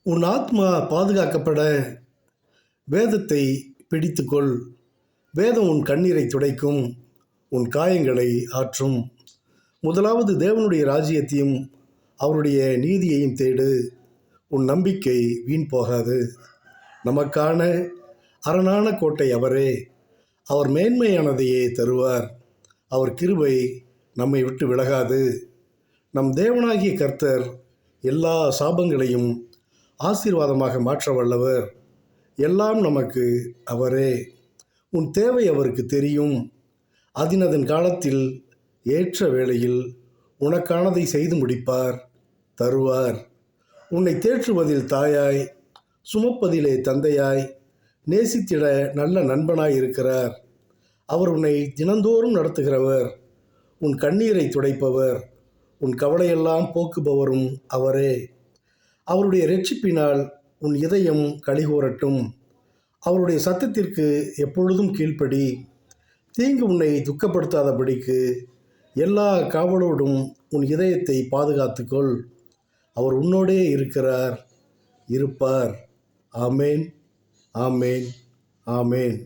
உன் ஆத்மா பாதுகாக்கப்பட வேதத்தை பிடித்துக்கொள். வேதம் உன் கண்ணீரை துடைக்கும், உன் காயங்களை ஆற்றும். முதலாவது தேவனுடைய ராஜ்யத்தையும் அவருடைய நீதியையும் தேடு. உன் நம்பிக்கை வீண் போகாது. நமக்கான அரணான கோட்டை அவரே. அவர் மேன்மையானதையே தருவார். அவர் கிருபை நம்மை விட்டு விலகாது. நம் தேவனாகிய கர்த்தர் எல்லா சாபங்களையும் ஆசீர்வாதமாக மாற்ற வல்லவர். எல்லாம் நமக்கு அவரே. உன் தேவை அவருக்கு தெரியும். அதன் காலத்தில் ஏற்ற வேளையில் உனக்கானதை செய்து முடிப்பார், தருவார். உன்னை தேற்றுவதில் தாயாய், சுமப்பதிலே தந்தையாய், நேசித்திட நல்ல நண்பனாய் இருக்கிறார். அவர் உன்னை தினந்தோறும் நடத்துகிறவர், உன் கண்ணீரை துடைப்பவர், உன் கவலையெல்லாம் போக்குபவரும் அவரே. அவருடைய இரட்சிப்பினால் உன் இதயம் களிகூரட்டும். அவருடைய சத்தத்திற்கு எப்பொழுதும் கீழ்ப்படி. தீங்கு உன்னை துக்கப்படுத்தாதபடிக்கு எல்லா காவலோடும் உன் இதயத்தை பாதுகாத்துக்கொள். அவர் உன்னோடே இருக்கிறார், இருப்பார். ஆமேன், ஆமேன், ஆமேன்.